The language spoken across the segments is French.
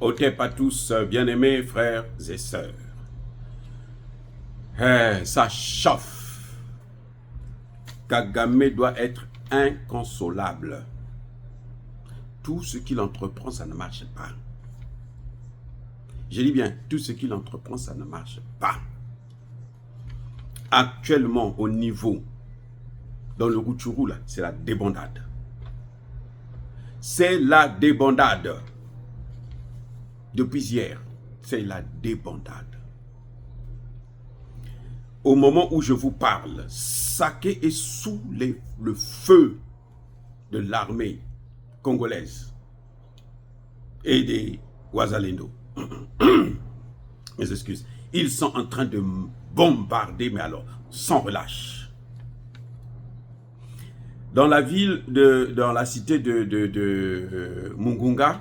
Otep à tous, bien-aimés frères et sœurs. Ça chauffe. Kagame doit être inconsolable. Tout ce qu'il entreprend, ça ne marche pas. Je dis bien, tout ce qu'il entreprend, ça ne marche pas. Actuellement, au niveau, dans le Rutshuru, là, c'est la débandade. C'est la débandade. Depuis hier, c'est la débandade. Au moment où je vous parle, Saké est sous le feu de l'armée congolaise et des Wazalendo. Mes excuses. Ils sont en train de bombarder, mais alors, sans relâche. Dans la ville, dans la cité de Mungunga,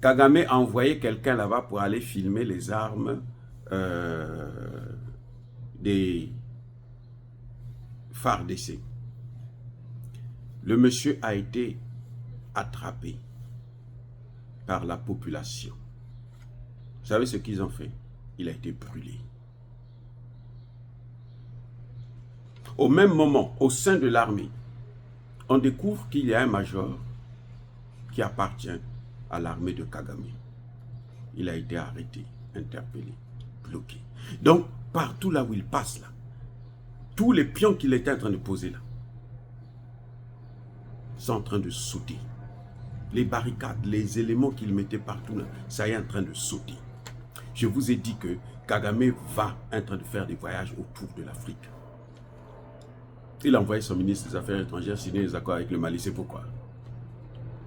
Kagame a envoyé quelqu'un là-bas pour aller filmer les armes des FARDC. Le monsieur a été attrapé par la population. Vous savez ce qu'ils ont fait? Il a été brûlé. Au même moment, au sein de l'armée, on découvre qu'il y a un major qui appartient à l'armée de Kagame. Il a été arrêté, interpellé, bloqué. Donc, partout là où il passe, là, tous les pions qu'il était en train de poser là, sont en train de sauter. Les barricades, les éléments qu'il mettait partout là, ça y est en train de sauter. Je vous ai dit que Kagame va en train de faire des voyages autour de l'Afrique. Il a envoyé son ministre des Affaires étrangères signer des accords avec le Mali. C'est pourquoi?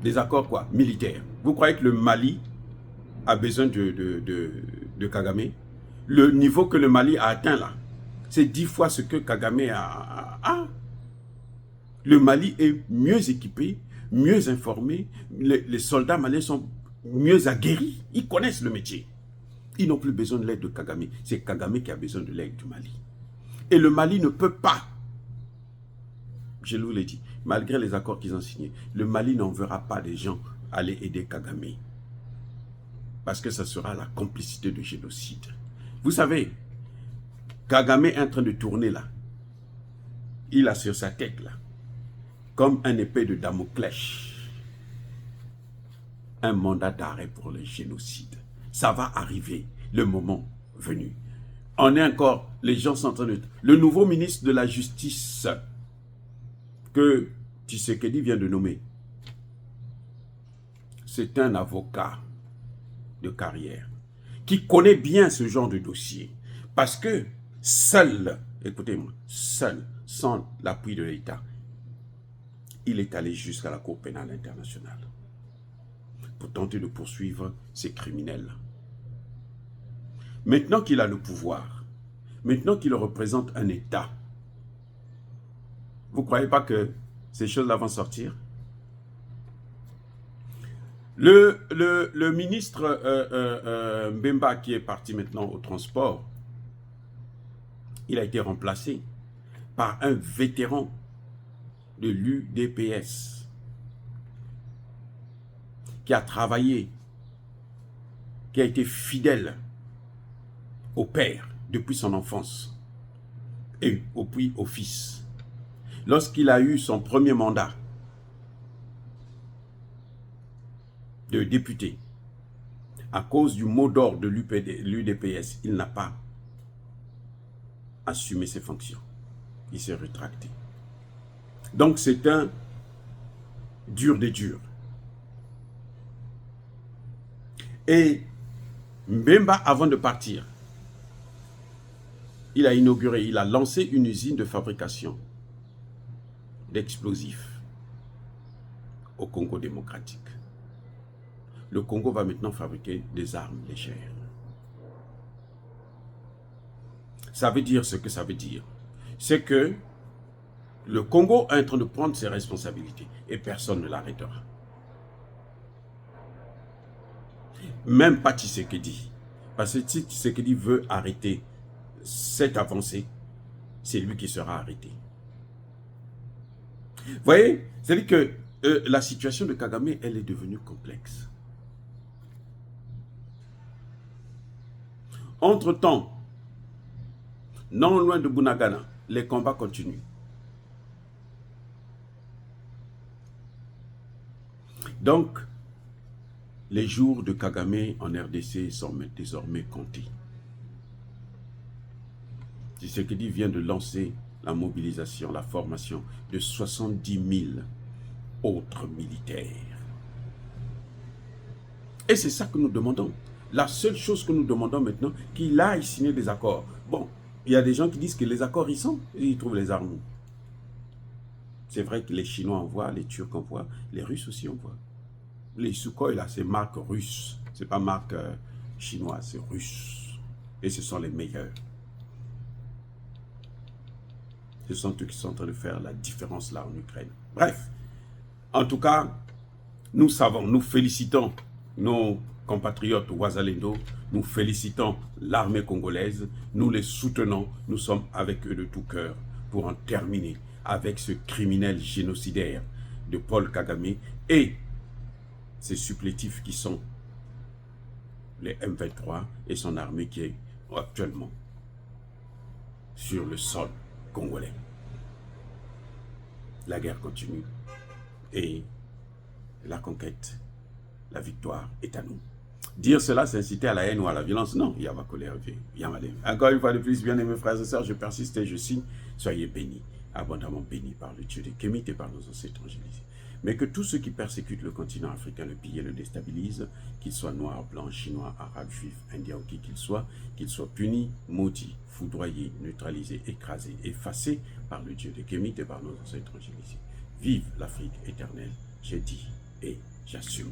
Des accords quoi? Militaires. Vous croyez que le Mali a besoin de Kagame? Le niveau que le Mali a atteint là, c'est 10 fois ce que Kagame a. Le Mali est mieux équipé, mieux informé. Les soldats maliens sont mieux aguerris. Ils connaissent le métier. Ils n'ont plus besoin de l'aide de Kagame. C'est Kagame qui a besoin de l'aide du Mali. Et le Mali ne peut pas, je vous l'ai dit, malgré les accords qu'ils ont signés, le Mali n'enverra pas des gens aller aider Kagame. Parce que ça sera la complicité de génocide. Vous savez, Kagame est en train de tourner là. Il a sur sa tête là, comme un épée de Damoclès, un mandat d'arrêt pour le génocide. Ça va arriver, le moment venu. On est encore, les gens sont en train de... Le nouveau ministre de la Justice que Tshisekedi vient de nommer, c'est un avocat de carrière qui connaît bien ce genre de dossier. Parce que seul, écoutez-moi, seul, sans l'appui de l'État, il est allé jusqu'à la Cour pénale internationale pour tenter de poursuivre ces criminels. Maintenant qu'il a le pouvoir, maintenant qu'il représente un État, vous ne croyez pas que ces choses-là vont sortir? Le ministre Mbemba, qui est parti maintenant au transport, il a été remplacé par un vétéran de l'UDPS qui a travaillé, qui a été fidèle au père depuis son enfance et puis au fils. Lorsqu'il a eu son premier mandat de député, à cause du mot d'ordre de l'UDPS, il n'a pas assumé ses fonctions. Il s'est rétracté. Donc c'est un dur des durs. Et Mbemba, avant de partir, il a lancé une usine de fabrication d'explosifs au Congo démocratique. Le Congo va maintenant fabriquer des armes légères. Ça veut dire ce que ça veut dire. C'est que le Congo est en train de prendre ses responsabilités et personne ne l'arrêtera. Même pas Tshisekedi. Parce que si Tshisekedi veut arrêter cette avancée, c'est lui qui sera arrêté. Vous voyez, c'est-à-dire que la situation de Kagame, elle est devenue complexe. Entre-temps, non loin de Bunagana, les combats continuent. Donc, les jours de Kagame en RDC sont désormais comptés. Tshisekedi vient de lancer la mobilisation, la formation de 70 000 autres militaires. Et c'est ça que nous demandons. La seule chose que nous demandons maintenant, qu'il aille signer des accords. Bon, il y a des gens qui disent que les accords y sont, et ils trouvent les armes. C'est vrai que les Chinois envoient, les Turcs envoient, les Russes aussi envoient. Les Sukhoi, là, c'est marque russe. C'est pas marque chinoise, c'est russe. Et ce sont les meilleurs. Ce sont eux qui sont en train de faire la différence là en Ukraine. Bref, en tout cas, nous savons, nous félicitons nos compatriotes Ouazalendo, nous félicitons l'armée congolaise, nous les soutenons, nous sommes avec eux de tout cœur pour en terminer avec ce criminel génocidaire de Paul Kagame et ces supplétifs qui sont les M23 et son armée qui est actuellement sur le sol congolais. La guerre continue et la conquête, la victoire est à nous. Dire cela, c'est inciter à la haine ou à la violence. Non, il y a ma colère. Encore une fois de plus, bien aimés frères et sœurs, je persiste et je signe. Soyez bénis, abondamment bénis par le Dieu de Kémit et par nos ancêtres évangélisés. Mais que tous ceux qui persécutent le continent africain, le pillent et le déstabilisent, qu'ils soient noirs, blancs, chinois, arabes, juifs, indiens ou qui qu'ils soient punis, maudits, foudroyés, neutralisés, écrasés, effacés par le Dieu de Kémit et par nos ancêtres évangélisés. Vive l'Afrique éternelle, j'ai dit et j'assume.